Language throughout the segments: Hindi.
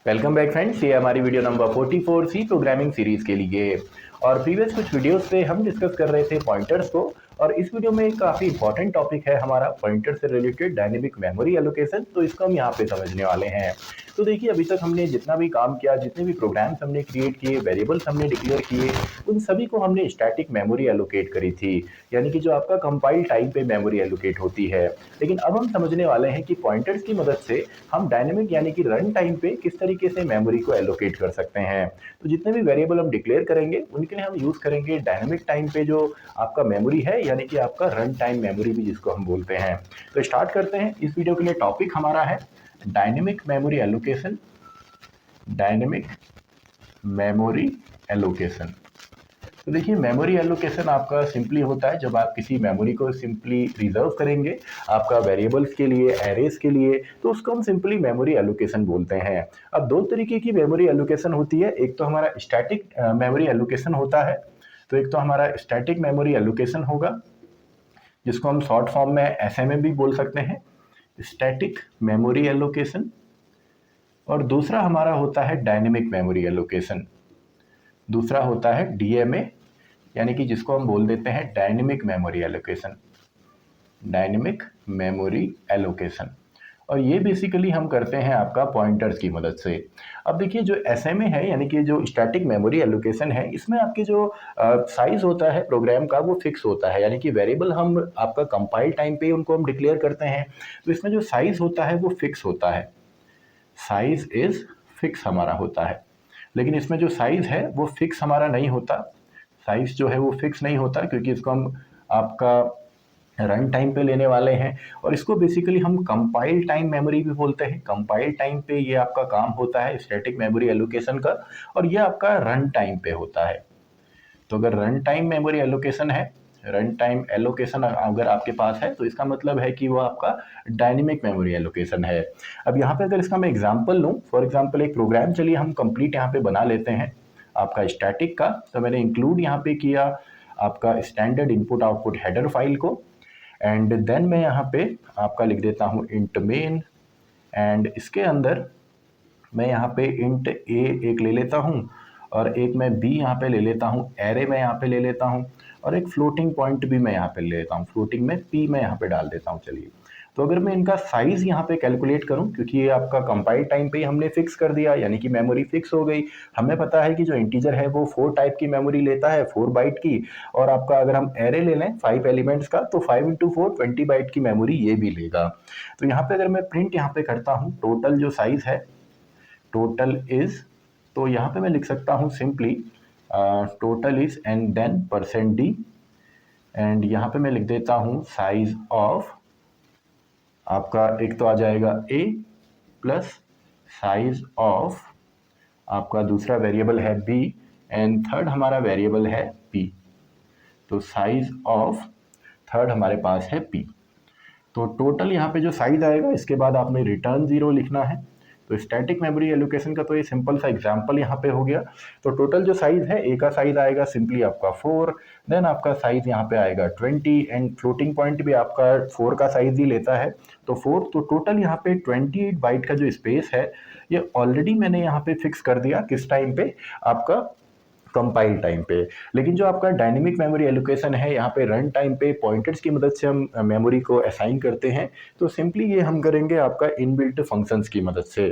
वेलकम बैक फ्रेंड्स, ये हमारी video number 44 C programming series के लिए। और प्रीवियस कुछ वीडियोस पे हम डिस्कस कर रहे थे पॉइंटर्स को, और इस वीडियो में एक काफ़ी इंपॉर्टेंट टॉपिक है हमारा पॉइंटर से रिलेटेड डायनेमिक मेमोरी एलोकेशन। तो इसको हम यहाँ पे समझने वाले हैं। तो देखिए, अभी तक हमने जितना भी काम किया, जितने भी प्रोग्राम्स हमने क्रिएट किए, वेरिएबल्स हमने डिक्लेयर किए, उन सभी को हमने स्टैटिक मेमोरी एलोकेट करी थी, यानी कि जो आपका कंपाइल टाइम पे मेमोरी एलोकेट होती है। लेकिन अब हम समझने वाले हैं कि पॉइंटर्स की मदद से हम डायनेमिक यानी कि रन टाइम पे किस तरीके से मेमोरी को एलोकेट कर सकते हैं। तो जितने भी वेरिएबल हम डिक्लेयर करेंगे उनके लिए हम यूज़ करेंगे डायनेमिक टाइम पे जो आपका मेमोरी है, यानी कि आपका रन टाइम मेमोरी भी जिसको हम बोलते हैं। तो स्टार्ट करते हैं। इस वीडियो के लिए टॉपिक हमारा है dynamic memory allocation. Dynamic memory allocation. तो देखिए, मेमोरी एलोकेशन आपका सिंपली होता है जब आप किसी मेमोरी को सिंपली रिजर्व करेंगे आपका वेरिएबल्स के लिए, एरेज के लिए, तो उसको हम सिंपली मेमोरी एलोकेशन बोलते हैं। अब दो तरीके की मेमोरी एलोकेशन होती है। एक तो हमारा स्टैटिक मेमोरी एलोकेशन होता है। तो एक तो हमारा स्टैटिक मेमोरी एलोकेशन होगा, जिसको हम शॉर्ट फॉर्म में एसएमए भी बोल सकते हैं, स्टैटिक मेमोरी एलोकेशन। और दूसरा हमारा होता है डायनेमिक मेमोरी एलोकेशन। दूसरा होता है डीएमए, यानी कि जिसको हम बोल देते हैं dynamic memory allocation. Dynamic memory allocation. और ये बेसिकली हम करते हैं आपका पॉइंटर्स की मदद से। अब देखिए, जो एसएमए है यानी कि जो स्टैटिक मेमोरी एलोकेशन है, इसमें आपके जो साइज होता है प्रोग्राम का वो फिक्स होता है, यानी कि वेरिएबल हम आपका कंपाइल टाइम पे उनको हम डिक्लेयर करते हैं। तो इसमें जो साइज होता है वो फिक्स होता है। साइज इज फिक्स हमारा होता है। लेकिन इसमें जो साइज है वो फिक्स हमारा नहीं होता। साइज जो है वो फिक्स नहीं होता, क्योंकि इसको हम आपका रन टाइम पे लेने वाले हैं। और इसको बेसिकली हम कंपाइल टाइम मेमोरी भी बोलते हैं। कंपाइल टाइम पे ये आपका काम होता है स्टैटिक मेमोरी एलोकेशन का, और ये आपका रन टाइम पे होता है। तो अगर रन टाइम मेमोरी एलोकेशन है, रन टाइम एलोकेशन अगर आपके पास है, तो इसका मतलब है कि वो आपका डायनेमिक मेमोरी एलोकेशन है। अब यहाँ पे अगर इसका मैं एग्जांपल लूँ, फॉर एग्जांपल एक प्रोग्राम चलिए हम कंप्लीट यहाँ पे बना लेते हैं आपका स्टैटिक का। तो मैंने इंक्लूड यहाँ पे किया आपका standard input output header file को, एंड देन मैं यहाँ पे आपका लिख देता हूँ इंट मेन, एंड इसके अंदर मैं यहाँ पे इंट ए एक ले लेता हूँ, और एक मैं बी यहाँ पे ले लेता हूँ, एरे मैं यहाँ पे ले लेता हूँ, और एक फ्लोटिंग पॉइंट भी मैं यहाँ पे ले लेता हूँ। फ्लोटिंग में पी मैं यहाँ पे डाल देता हूँ। चलिए, तो अगर मैं इनका साइज यहाँ पे कैलकुलेट करूँ, क्योंकि ये आपका कंपाइल टाइम पे ही हमने फिक्स कर दिया, यानी कि मेमोरी फिक्स हो गई। हमें पता है कि जो इंटीजर है वो 4 टाइप की मेमोरी लेता है, 4 बाइट की। और आपका अगर हम एरे ले लें 5 एलिमेंट्स का, तो 5 इंटू 4 20 बाइट की मेमोरी ये भी लेगा। तो यहाँ पे अगर मैं प्रिंट यहाँ पे करता हूँ टोटल जो साइज है, टोटल इज, तो यहाँ पे मैं लिख सकता हूँ simply total is and then percent d, and यहाँ पे मैं लिख देता हूँ साइज ऑफ आपका, एक तो आ जाएगा ए प्लस साइज ऑफ आपका दूसरा वेरिएबल है बी, एंड थर्ड हमारा वेरिएबल है पी। तो साइज ऑफ थर्ड हमारे पास है पी। तो टोटल यहाँ पे जो साइज आएगा, इसके बाद आपने रिटर्न 0 लिखना है। तो स्टैटिक मेमोरी एलोकेशन का तो ये सिंपल सा एग्जांपल यहाँ पे हो गया। तो टोटल जो साइज है, ए का साइज आएगा सिंपली आपका 4, देन आपका साइज यहाँ पे आएगा 20, एंड फ्लोटिंग पॉइंट भी आपका 4 का साइज ही लेता है, तो 4। तो टोटल यहाँ पे 28 बाइट का जो स्पेस है, ये ऑलरेडी मैंने यहाँ पे फिक्स कर दिया किस टाइम पे, आपका कंपाइल टाइम पे। लेकिन जो आपका डायनेमिक मेमोरी एलोकेशन है, यहाँ पे रन टाइम पे पॉइंटर्स की मदद से हम मेमोरी को असाइन करते हैं। तो सिंपली ये हम करेंगे आपका इनबिल्ट फंक्शंस की मदद से।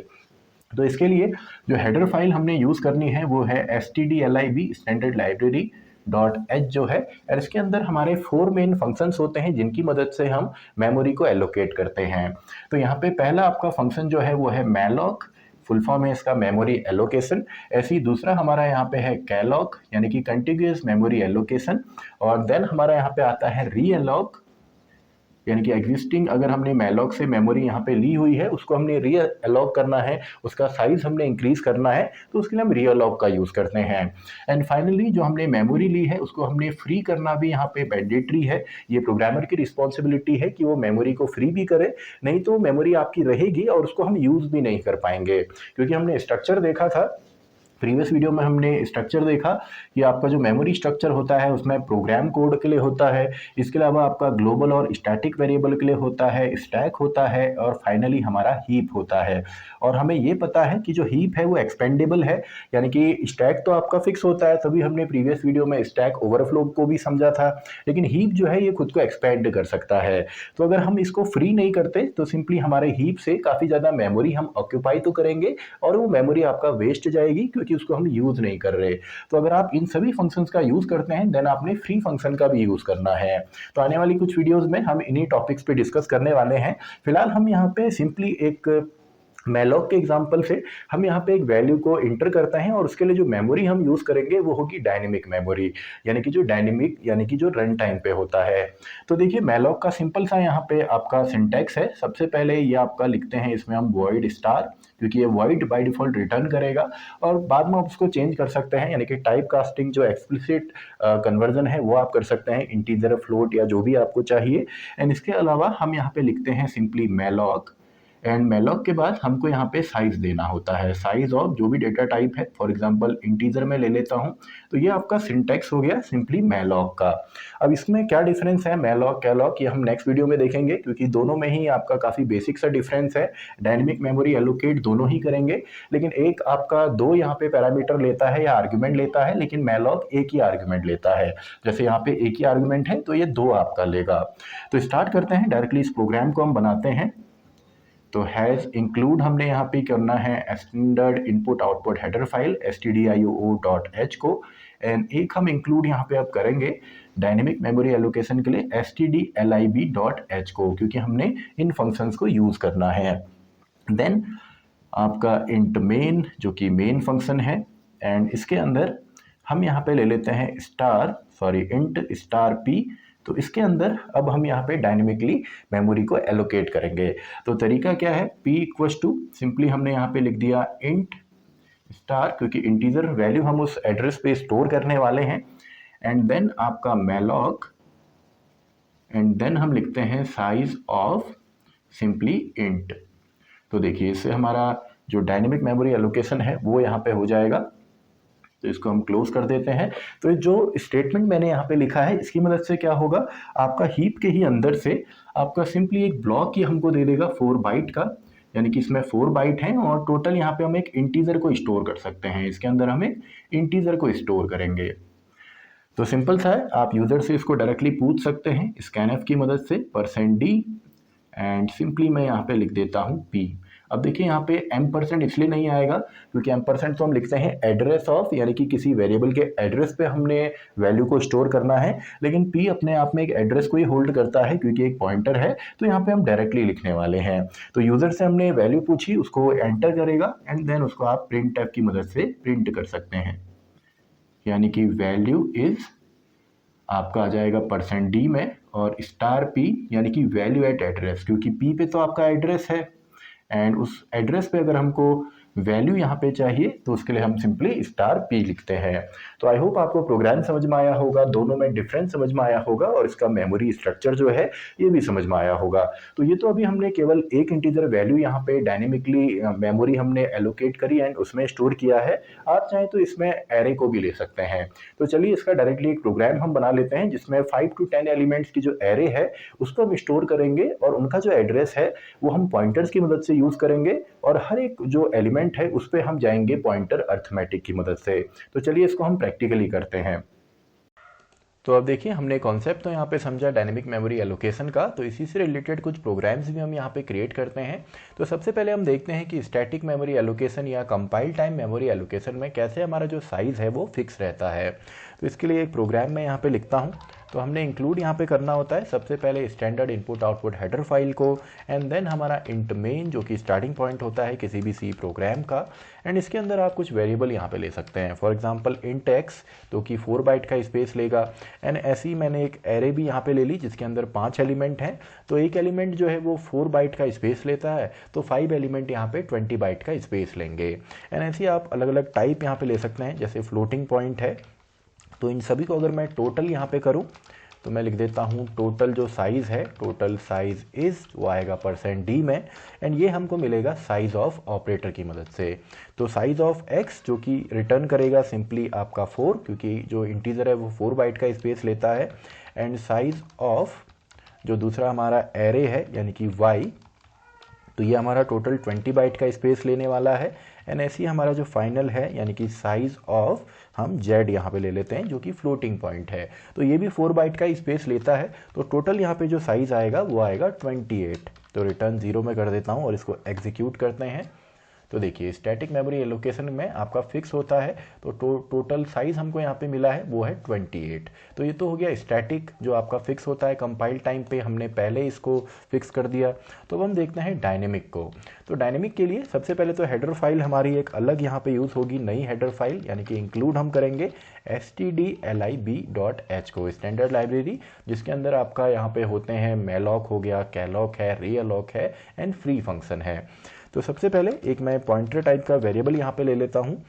तो इसके लिए जो हेडर फाइल हमने यूज़ करनी है वो है stdlib standard library dot H जो है, और इसके अंदर हमारे 4 मेन फंक्शंस होते हैं जिनकी मदद से हम मेमोरी को एलोकेट करते हैं। तो यहाँ पे पहला आपका फंक्शन जो है वो है मैलॉक, फुल फॉर्म है इसका मेमोरी एलोकेशन। ऐसे ही दूसरा हमारा यहाँ पे है कैलॉक, यानी कि कंटिन्यूअस मेमोरी एलोकेशन। और देन हमारा यहाँ पे आता है री एलॉक, यानी कि एग्जिस्टिंग अगर हमने मैलॉक से मेमोरी यहाँ पे ली हुई है, उसको हमने री अलॉक करना है, उसका साइज हमने इंक्रीज करना है, तो उसके लिए हम री अलॉक का यूज़ करते हैं। एंड फाइनली जो हमने मेमोरी ली है उसको हमने फ्री करना भी यहाँ पे मैंडेटरी है। ये प्रोग्रामर की रिस्पॉन्सिबिलिटी है कि वो मेमोरी को फ्री भी करे, नहीं तो मेमोरी आपकी रहेगी और उसको हम यूज़ भी नहीं कर पाएंगे। क्योंकि हमने स्ट्रक्चर देखा था प्रीवियस वीडियो में हमने स्ट्रक्चर देखा कि आपका जो मेमोरी स्ट्रक्चर होता है उसमें प्रोग्राम कोड के लिए होता है, इसके अलावा आपका ग्लोबल और स्टैटिक वेरिएबल के लिए होता है, स्टैक होता है और फाइनली हमारा हीप होता है। और हमें ये पता है कि जो हीप है वो एक्सपेंडेबल है, यानी कि स्टैक तो आपका फिक्स होता है, तभी हमने प्रीवियस वीडियो में स्टैक ओवरफ्लो को भी समझा था, लेकिन हीप जो है ये खुद को एक्सपेंड कर सकता है। तो अगर हम इसको फ्री नहीं करते तो सिंपली हमारे हीप से काफ़ी ज़्यादा मेमोरी हम ऑक्यूपाई तो करेंगे और वो मेमोरी आपका वेस्ट जाएगी क्योंकि उसको हम यूज नहीं कर रहे। तो अगर आप इन सभी फंक्शंस का यूज करते हैं देन आपने फ्री फंक्शन का भी यूज करना है। तो आने वाली कुछ वीडियोस में हम इन्हीं टॉपिक्स पे डिस्कस करने वाले हैं। फिलहाल हम यहाँ पे सिंपली एक मैलॉक के एग्जांपल से हम यहाँ पे एक वैल्यू को इंटर करते हैं और उसके लिए जो मेमोरी हम यूज करेंगे वो होगी डायनेमिक मेमोरी, यानी कि जो डायनेमिक यानी कि जो रन टाइम पे होता है। तो देखिए मैलॉक का सिंपल सा यहाँ पे आपका सिंटैक्स है। सबसे पहले ये आपका लिखते हैं इसमें हम वॉइड स्टार, क्योंकि ये वॉइड बाय डिफॉल्ट रिटर्न करेगा और बाद में आप उसको चेंज कर सकते हैं, यानी कि टाइप कास्टिंग जो एक्सप्लिसिट कन्वर्जन है वो आप कर सकते हैं, इंटीजर फ्लोट या जो भी आपको चाहिए। एंड इसके अलावा हम यहाँ पे लिखते हैं सिंपली मैलॉक एंड मैलॉक के बाद हमको यहाँ पे साइज देना होता है, साइज ऑफ जो भी डेटा टाइप है। फॉर एग्जांपल इंटीजर में ले लेता हूँ, तो ये आपका सिंटैक्स हो गया सिंपली मैलॉक का। अब इसमें क्या डिफरेंस है मैलॉक कैलॉक, ये हम नेक्स्ट वीडियो में देखेंगे, क्योंकि दोनों में ही आपका काफ़ी बेसिक सा डिफरेंस है। डायनेमिक मेमोरी एलोकेट दोनों ही करेंगे, लेकिन एक आपका दो यहाँ पे पैरामीटर लेता है या आर्ग्यूमेंट लेता है, लेकिन मैलॉक एक ही आर्ग्यूमेंट लेता है। जैसे यहाँ पे एक ही आर्ग्यूमेंट है तो ये दो आपका लेगा। तो स्टार्ट करते हैं डायरेक्टली, इस प्रोग्राम को हम बनाते हैं। तो हैज इंक्लूड हमने यहाँ पे करना है standard input output header file stdio.h को, एंड एक हम इंक्लूड यहाँ पे अब करेंगे डायनेमिक मेमोरी एलोकेशन के लिए stdlib.h को, क्योंकि हमने इन फंक्शंस को यूज करना है। देन आपका इंट मेन जो कि मेन फंक्शन है, एंड इसके अंदर हम यहाँ पे ले लेते हैं इंट स्टार p। तो इसके अंदर अब हम यहाँ पे डायनेमिकली मेमोरी को एलोकेट करेंगे। तो तरीका क्या है, p इक्वल्स टू सिंपली हमने यहाँ पे लिख दिया इंट स्टार, क्योंकि इंटीजर वैल्यू हम उस एड्रेस पे स्टोर करने वाले हैं, एंड देन आपका मैलॉक, एंड देन हम लिखते हैं साइज ऑफ सिंपली इंट। तो देखिए इससे हमारा जो डायनेमिक मेमोरी एलोकेशन है वो यहाँ पे हो जाएगा। तो इसको हम क्लोज कर देते हैं। तो जो स्टेटमेंट मैंने यहाँ पे लिखा है इसकी मदद से क्या होगा, आपका हीप के ही अंदर से आपका सिंपली एक ब्लॉक ही हमको दे देगा 4 बाइट का, यानी कि इसमें 4 बाइट हैं और टोटल यहाँ पे हम एक इंटीजर को स्टोर कर सकते हैं। इसके अंदर हम एक इंटीजर को स्टोर करेंगे। तो सिंपल सा है, आप यूजर से इसको डायरेक्टली पूछ सकते हैं स्कैनफ की मदद से %d, एंड सिंपली मैं यहाँ पे लिख देता हूँ p। अब देखिए यहाँ पे m% इसलिए नहीं आएगा क्योंकि m% तो हम लिखते हैं एड्रेस ऑफ, यानी कि किसी वेरिएबल के एड्रेस पे हमने वैल्यू को स्टोर करना है, लेकिन p अपने आप में एक एड्रेस को ही होल्ड करता है क्योंकि एक पॉइंटर है। तो यहाँ पे हम डायरेक्टली लिखने वाले हैं। तो यूजर से हमने वैल्यू पूछी, उसको एंटर करेगा एंड देन उसको आप प्रिंट टैब की मदद से प्रिंट कर सकते हैं, यानी कि वैल्यू इज आपका आ जाएगा %d में और $p यानी कि वैल्यू एट एड्रेस, क्योंकि p पे तो आपका एड्रेस है एंड उस एड्रेस पे अगर हमको वैल्यू यहाँ पे चाहिए तो उसके लिए हम सिंपली $p लिखते हैं। तो आई होप आपको प्रोग्राम समझ में आया होगा, दोनों में डिफरेंस समझ में आया होगा और इसका मेमोरी स्ट्रक्चर जो है ये भी समझ में आया होगा। तो ये तो अभी हमने केवल एक इंटीजर वैल्यू यहाँ पे डायनेमिकली मेमोरी हमने एलोकेट करी एंड उसमें स्टोर किया है। आप चाहें तो इसमें एरे को भी ले सकते हैं। तो चलिए इसका डायरेक्टली एक प्रोग्राम हम बना लेते हैं जिसमें 5 to 10 एलिमेंट्स की जो एरे है उसको हम स्टोर करेंगे और उनका जो एड्रेस है वो हम पॉइंटर्स की मदद से यूज करेंगे और हर एक जो एलिमेंट है उस पर हम जाएंगे पॉइंटर अर्थमेटिक की मदद से। तो चलिए इसको हम प्रैक्टिकली करते हैं। तो अब देखिए हमने कॉन्सेप्ट तो यहाँ पे समझा डायनेमिक मेमोरी एलोकेशन का, तो इसी से रिलेटेड कुछ प्रोग्राम्स भी हम यहाँ पे क्रिएट करते हैं। तो सबसे पहले हम देखते हैं कि स्टैटिक मेमोरी एलोकेशन या कंपाइल टाइम मेमोरी एलोकेशन में कैसे हमारा जो साइज़ है वो फिक्स रहता है। तो इसके लिए एक प्रोग्राम मैं यहाँ पे लिखता हूँ। तो हमने इंक्लूड यहाँ पे करना होता है सबसे पहले standard input output header file को, एंड देन हमारा इंट मेन जो कि स्टार्टिंग पॉइंट होता है किसी भी सी प्रोग्राम का, एंड इसके अंदर आप कुछ वेरिएबल यहाँ पे ले सकते हैं। फॉर एग्जांपल इंट एक्स जो कि 4 बाइट का स्पेस लेगा, एंड ऐसे ही मैंने एक एरे भी यहाँ पे ले ली जिसके अंदर 5 एलिमेंट हैं। तो एक एलिमेंट जो है वो 4 बाइट का स्पेस लेता है, तो 5 एलिमेंट यहाँ पे 20 बाइट का स्पेस लेंगे। एंड ऐसे ही आप अलग अलग टाइप यहाँ पे ले सकते हैं, जैसे फ्लोटिंग पॉइंट है। तो इन सभी को अगर मैं टोटल यहाँ पे करूँ तो मैं लिख देता हूँ टोटल जो साइज़ है, टोटल साइज़ इज़, वो आएगा %d में, एंड ये हमको मिलेगा साइज़ ऑफ ऑपरेटर की मदद से। तो साइज़ ऑफ x जो कि रिटर्न करेगा सिंपली आपका 4, क्योंकि जो इंटीजर है वो 4 बाइट का स्पेस लेता है, एंड साइज़ ऑफ जो दूसरा हमारा एरे है यानी कि y, तो ये हमारा टोटल 20 बाइट का स्पेस लेने वाला है। एंड ऐसे ही हमारा जो फाइनल है यानी कि साइज़ ऑफ हम z यहाँ पे ले लेते हैं जो कि फ्लोटिंग पॉइंट है, तो ये भी 4 बाइट का स्पेस लेता है। तो टोटल यहाँ पे जो साइज़ आएगा वो आएगा 28। तो रिटर्न 0 में कर देता हूँ और इसको एग्जीक्यूट करते हैं। तो देखिए स्टैटिक मेमोरी एलोकेशन में आपका फिक्स होता है, तो टोटल साइज हमको यहाँ पे मिला है वो है 28। तो ये तो हो गया स्टैटिक जो आपका फिक्स होता है, कंपाइल टाइम पे हमने पहले इसको फिक्स कर दिया। तो अब हम देखते हैं डायनेमिक को। तो डायनेमिक के लिए सबसे पहले तो हेडर फाइल हमारी एक अलग यहाँ पे यूज़ होगी, नई हेडर फाइल, यानी कि इंक्लूड हम करेंगे stdlib.h को, स्टैंडर्ड लाइब्रेरी जिसके अंदर आपका यहाँ पे होते हैं मेलॉक हो गया, कैलॉक है, रीअलॉक है एंड फ्री फंक्शन है। तो सबसे पहले एक मैं पॉइंटर टाइप का वेरिएबल यहाँ पे ले लेता हूँ।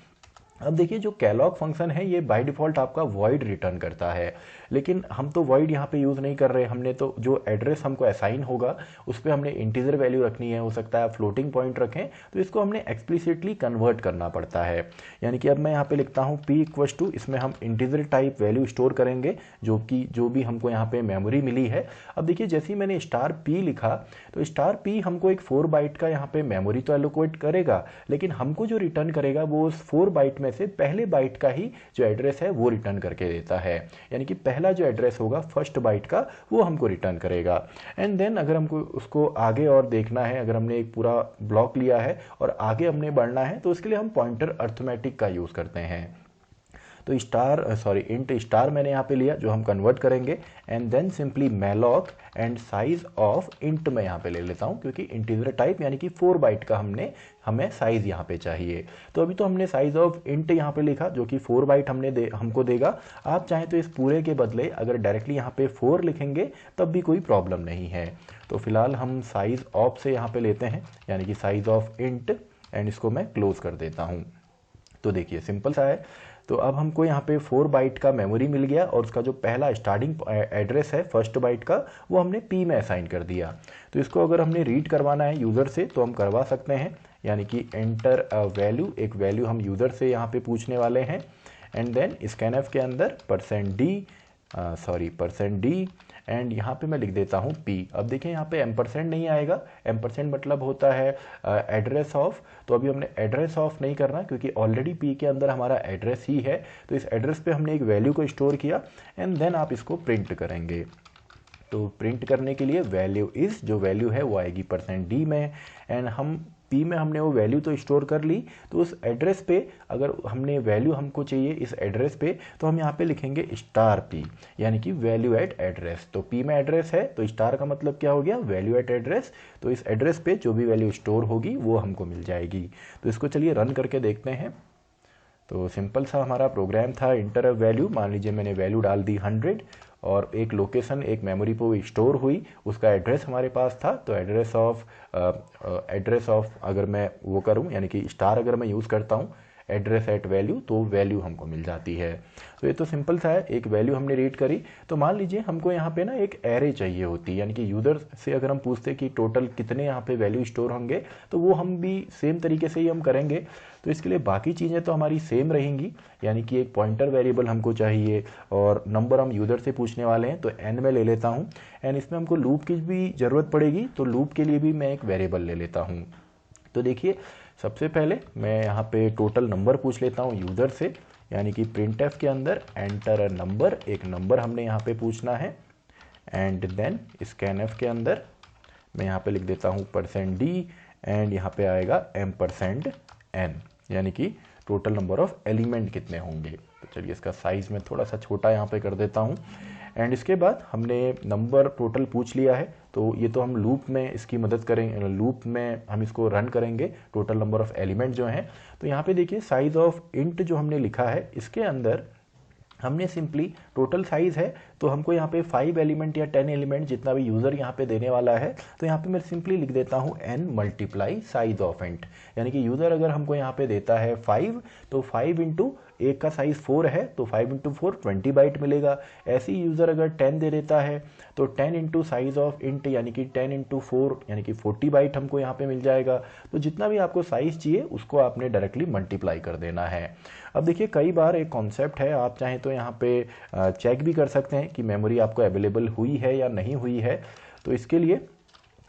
अब देखिए जो कैलॉग फंक्शन है ये बाय डिफ़ॉल्ट आपका वॉइड रिटर्न करता है, लेकिन हम तो वॉइड यहाँ पे यूज़ नहीं कर रहे। हमने तो जो एड्रेस हमको असाइन होगा उस पर हमने इंटीजर वैल्यू रखनी है, हो सकता है फ्लोटिंग पॉइंट रखें, तो इसको हमने एक्सप्लिसिटली कन्वर्ट करना पड़ता है। यानी कि अब मैं यहाँ पे लिखता हूँ p इक्वल्स टू, इसमें हम इंटीजर टाइप वैल्यू स्टोर करेंगे जो भी हमको यहाँ पे मेमोरी मिली है। अब देखिए जैसे ही मैंने $p लिखा तो $p हमको एक 4 बाइट का यहाँ पे मेमोरी तो एलोकेट करेगा, लेकिन हमको जो रिटर्न करेगा वो उस 4 बाइट में से पहले बाइट का ही जो एड्रेस है वो रिटर्न करके देता है। यानी कि पहला जो एड्रेस होगा फर्स्ट बाइट का वो हमको रिटर्न करेगा। एंड देन अगर हमको उसको आगे और देखना है, अगर हमने एक पूरा ब्लॉक लिया है और आगे हमने बढ़ना है, तो उसके लिए हम पॉइंटर अर्थमेटिक का यूज़ करते हैं। तो इंट स्टार मैंने यहाँ पे लिया जो हम कन्वर्ट करेंगे, and then simply malloc and size of int में यहाँ पे ले लेता हूँ, क्योंकि इंटीजर टाइप यानी कि 4 बाइट का हमें साइज यहाँ पे चाहिए। तो अभी तो हमने साइज ऑफ इंट यहाँ पे लिखा जो कि 4 बाइट हमको देगा। आप चाहें तो इस पूरे के बदले अगर डायरेक्टली यहाँ पे 4 लिखेंगे तब भी कोई प्रॉब्लम नहीं है। तो फिलहाल हम साइज ऑफ से यहाँ पे लेते हैं, यानी कि साइज ऑफ इंट, एंड इसको मैं क्लोज कर देता हूँ। तो देखिए सिंपल सा है। तो अब हमको यहाँ पे 4 बाइट का मेमोरी मिल गया और उसका जो पहला स्टार्टिंग एड्रेस है फर्स्ट बाइट का वो हमने p में असाइन कर दिया। तो इसको अगर हमने रीड करवाना है यूज़र से तो हम करवा सकते हैं, यानी कि एंटर अ वैल्यू, एक वैल्यू हम यूज़र से यहाँ पे पूछने वाले हैं, एंड देन स्कैनफ के अंदर %d एंड यहाँ पे मैं लिख देता हूँ p। अब देखिए यहाँ पे एम्परसेंड नहीं आएगा, एम्परसेंड मतलब होता है एड्रेस ऑफ। तो अभी हमने एड्रेस ऑफ नहीं करना क्योंकि ऑलरेडी p के अंदर हमारा एड्रेस ही है। तो इस एड्रेस पे हमने एक वैल्यू को स्टोर किया एंड देन आप इसको प्रिंट करेंगे। तो प्रिंट करने के लिए वैल्यू इस, जो वैल्यू है वो आएगी %d में, एंड हम p में हमने वो वैल्यू तो स्टोर कर ली। तो उस एड्रेस पे अगर हमने वैल्यू हमको चाहिए इस एड्रेस पे तो हम यहाँ पे लिखेंगे $p, यानी कि वैल्यू एट एड्रेस। तो p में एड्रेस है तो स्टार का मतलब क्या हो गया, वैल्यू एट एड्रेस। तो इस एड्रेस पे जो भी वैल्यू स्टोर होगी वो हमको मिल जाएगी। तो इसको चलिए रन करके देखते हैं। तो सिंपल सा हमारा प्रोग्राम था, इंटर अ वैल्यू, मान लीजिए मैंने वैल्यू डाल दी 100 और एक लोकेशन एक मेमोरी पे स्टोर हुई, उसका एड्रेस हमारे पास था। तो एड्रेस ऑफ अगर मैं वो करूं, यानी कि स्टार अगर मैं यूज़ करता हूं एड्रेस एट वैल्यू, तो वैल्यू हमको मिल जाती है। तो ये तो सिंपल सा है, एक वैल्यू हमने रीड करी। तो मान लीजिए हमको यहाँ पे ना एक एरे चाहिए होती, यानी कि यूज़र से अगर हम पूछते कि टोटल कितने यहाँ पे वैल्यू स्टोर होंगे, तो वो हम भी सेम तरीके से ही हम करेंगे। तो इसके लिए बाकी चीज़ें तो हमारी सेम रहेंगी, यानी कि एक पॉइंटर वेरिएबल हमको चाहिए और नंबर हम यूज़र से पूछने वाले हैं, तो n में ले लेता हूँ। एंड इसमें हमको लूप की भी ज़रूरत पड़ेगी, तो लूप के लिए भी मैं एक वेरिएबल ले लेता हूँ। तो देखिए सबसे पहले मैं यहाँ पे टोटल नंबर पूछ लेता हूँ यूज़र से, यानी कि printf के अंदर एंटर अ नंबर, एक नंबर हमने यहाँ पे पूछना है। एंड देन scanf के अंदर मैं यहाँ पे लिख देता हूँ %d एंड यहाँ पे आएगा $n, यानी कि टोटल नंबर ऑफ एलिमेंट कितने होंगे। तो चलिए इसका साइज़ मैं थोड़ा सा छोटा यहाँ पे कर देता हूँ। एंड इसके बाद हमने नंबर टोटल पूछ लिया है, तो ये तो हम लूप में इसकी मदद करेंगे, लूप में हम इसको रन करेंगे टोटल नंबर ऑफ एलिमेंट जो हैं। तो यहाँ पे देखिए साइज ऑफ इंट जो हमने लिखा है इसके अंदर हमने सिंपली टोटल साइज़ है, तो हमको यहाँ पे 5 एलिमेंट या 10 एलिमेंट जितना भी यूज़र यहाँ पे देने वाला है, तो यहाँ पे मैं सिंपली लिख देता हूँ n multiply size of int, यानी कि यूज़र अगर हमको यहाँ पे देता है 5 तो 5 इंटू एक का साइज़ 4 है तो 5 इंटू 4 20 बाइट मिलेगा। ऐसे ही यूज़र अगर 10 दे देता है तो 10 इंटू साइज ऑफ इंट यानी कि 10 इंटू 4 यानी कि 40 बाइट हमको यहाँ पे मिल जाएगा। तो जितना भी आपको साइज़ चाहिए उसको आपने डायरेक्टली मल्टीप्लाई कर देना है। अब देखिए कई बार एक कॉन्सेप्ट है, आप चाहें तो यहाँ पे चेक भी कर सकते हैं कि मेमोरी आपको अवेलेबल हुई है या नहीं हुई है। तो इसके लिए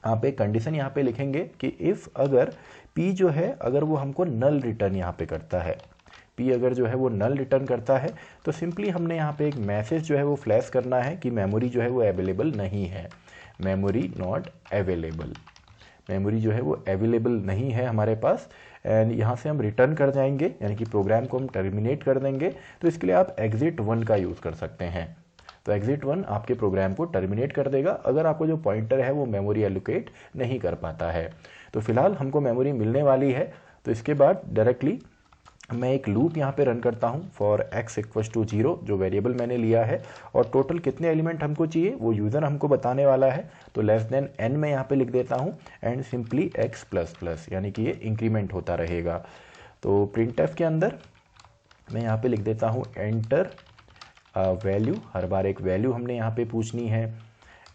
आप एक कंडीशन यहाँ पे लिखेंगे कि इफ़ अगर P जो है अगर वो हमको नल रिटर्न यहाँ पे करता है, P अगर जो है वो नल रिटर्न करता है तो सिंपली हमने यहाँ पे एक मैसेज जो है वो फ्लैश करना है कि मेमोरी जो है वो अवेलेबल नहीं है, मेमोरी नॉट अवेलेबल, मेमोरी जो है वो अवेलेबल नहीं है हमारे पास। एंड यहाँ से हम रिटर्न कर जाएंगे यानी कि प्रोग्राम को हम टर्मिनेट कर देंगे। तो इसके लिए आप एग्जिट 1 का यूज़ कर सकते हैं। तो एग्जिट 1 आपके प्रोग्राम को टर्मिनेट कर देगा अगर आपको जो पॉइंटर है वो मेमोरी एलोकेट नहीं कर पाता है। तो फिलहाल हमको मेमोरी मिलने वाली है। तो इसके बाद डायरेक्टली मैं एक लूप यहाँ पे रन करता हूँ फॉर x इक्वल्स टू 0 जो वेरिएबल मैंने लिया है, और टोटल कितने एलिमेंट हमको चाहिए वो यूज़र हमको बताने वाला है। तो लेस देन n मैं यहाँ पे लिख देता हूँ and simply x plus plus यानी कि ये इंक्रीमेंट होता रहेगा। तो प्रिंटफ के अंदर मैं यहाँ पे लिख देता हूँ एंटर वैल्यू, हर बार एक वैल्यू हमने यहाँ पे पूछनी है।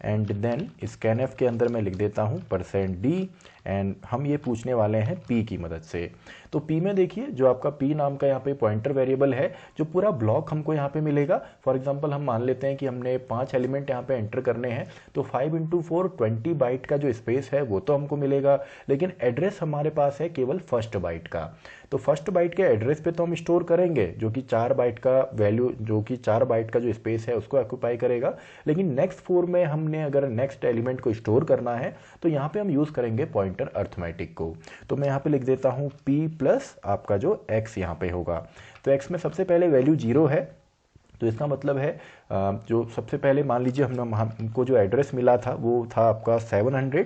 एंड देन स्कैनफ के अंदर मैं लिख देता हूँ %d एंड हम ये पूछने वाले हैं p की मदद से। तो p में देखिए जो आपका p नाम का यहाँ पे पॉइंटर वेरिएबल है, जो पूरा ब्लॉक हमको यहाँ पे मिलेगा। फॉर एग्जांपल हम मान लेते हैं कि हमने 5 एलिमेंट यहाँ पे एंटर करने हैं, तो 5 इंटू 4 20 बाइट का जो स्पेस है वो तो हमको मिलेगा, लेकिन एड्रेस हमारे पास है केवल फर्स्ट बाइट का। तो फर्स्ट बाइट के एड्रेस पे तो हम स्टोर करेंगे जो कि 4 बाइट का वैल्यू, जो कि 4 बाइट का जो स्पेस है उसको ऑक्यूपाई करेगा। लेकिन नेक्स्ट 4 में हमने अगर नेक्स्ट एलिमेंट को स्टोर करना है तो यहाँ पे हम यूज़ करेंगे पॉइंटर अर्थमेटिक को। तो मैं यहाँ पे लिख देता हूँ p प्लस आपका जो x यहाँ पे होगा। तो x में सबसे पहले वैल्यू 0 है, तो इसका मतलब है जो सबसे पहले मान लीजिए हमको जो एड्रेस मिला था वो था आपका 700,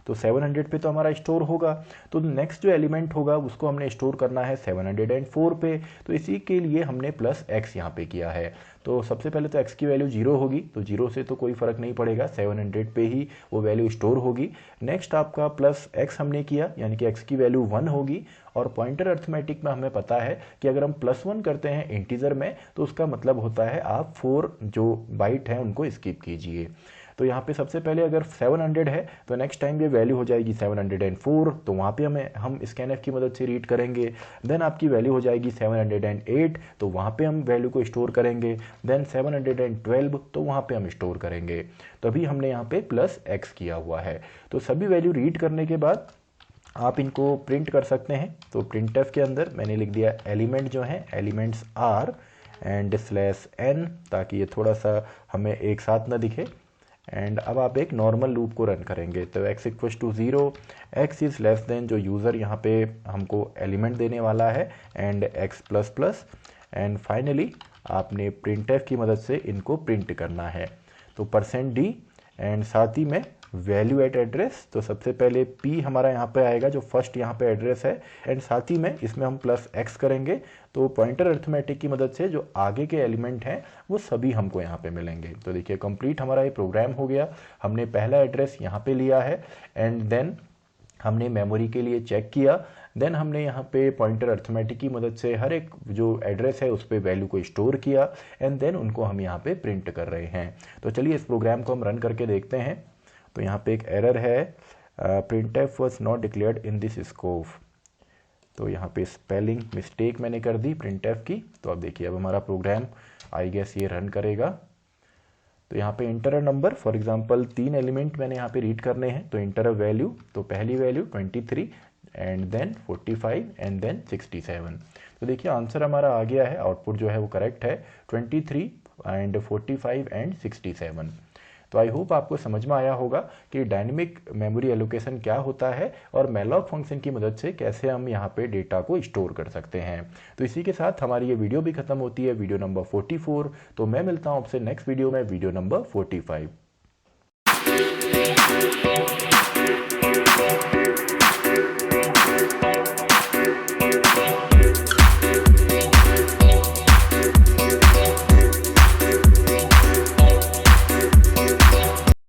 तो 700 पे तो हमारा स्टोर होगा। तो नेक्स्ट जो एलिमेंट होगा उसको हमने स्टोर करना है 704 पे, तो इसी के लिए हमने प्लस x यहाँ पे किया है। तो सबसे पहले तो x की वैल्यू 0 होगी, तो 0 से तो कोई फ़र्क नहीं पड़ेगा, 700 पे ही वो वैल्यू स्टोर होगी। नेक्स्ट आपका प्लस x हमने किया यानी कि x की वैल्यू 1 होगी। और पॉइंटर अर्थमेटिक में हमें पता है कि अगर हम +1 करते हैं इंटीजर में तो उसका मतलब होता है आप 4 जो बाइट हैं उनको स्किप कीजिए। तो यहाँ पे सबसे पहले अगर 700 है तो नेक्स्ट टाइम ये वैल्यू हो जाएगी 704, तो वहाँ पे हम स्कैनफ की मदद से रीड करेंगे। देन आपकी वैल्यू हो जाएगी 708, तो वहाँ पे हम वैल्यू को स्टोर करेंगे। देन 712, तो वहाँ पे हम स्टोर करेंगे। तो अभी हमने यहाँ पे प्लस x किया हुआ है। तो सभी वैल्यू रीड करने के बाद आप इनको प्रिंट कर सकते हैं। तो प्रिंटफ के अंदर मैंने लिख दिया एलिमेंट जो है एलिमेंट्स आर एंड /n, ताकि ये थोड़ा सा हमें एक साथ ना दिखे। एंड अब आप एक नॉर्मल लूप को रन करेंगे। तो x equals to 0, x is less than जो यूज़र यहाँ पे हमको एलिमेंट देने वाला है and x plus plus, and finally आपने प्रिंटफ की मदद से इनको प्रिंट करना है। तो %d एंड साथ ही में वैल्यू एट एड्रेस, तो सबसे पहले p हमारा यहाँ पे आएगा जो फर्स्ट यहाँ पे एड्रेस है, एंड साथ ही में इसमें हम प्लस x करेंगे। तो पॉइंटर अर्थमेटिक की मदद से जो आगे के एलिमेंट हैं वो सभी हमको यहाँ पे मिलेंगे। तो देखिए कंप्लीट हमारा ये प्रोग्राम हो गया। हमने पहला एड्रेस यहाँ पे लिया है एंड देन हमने मेमोरी के लिए चेक किया। देन हमने यहाँ पे पॉइंटर अर्थमेटिक की मदद से हर एक जो एड्रेस है उस पर वैल्यू को स्टोर किया एंड देन उनको हम यहाँ पे प्रिंट कर रहे हैं। तो चलिए इस प्रोग्राम को हम रन करके देखते हैं। तो यहाँ पे एक एरर है, printf was not declared in this scope. तो यहाँ पे स्पेलिंग मिस्टेक मैंने कर दी प्रिंटफ की। तो अब देखिए अब हमारा प्रोग्राम आई गेस ये रन करेगा। तो यहाँ पे inter a number, for example 3 element मैंने यहाँ पे रीड करने हैं। तो इंटर अ वैल्यू, तो पहली value 23 and then 45 and then 67। तो देखिए आंसर हमारा आ गया है, आउटपुट जो है वो करेक्ट है 23 एंड 45 एंड 67। तो आई होप आपको समझ में आया होगा कि डायनेमिक मेमोरी एलोकेशन क्या होता है और मेलॉक फंक्शन की मदद से कैसे हम यहाँ पे डेटा को स्टोर कर सकते हैं। तो इसी के साथ हमारी ये वीडियो भी खत्म होती है, वीडियो नंबर 44। तो मैं मिलता हूँ आपसे नेक्स्ट वीडियो में, वीडियो नंबर 45।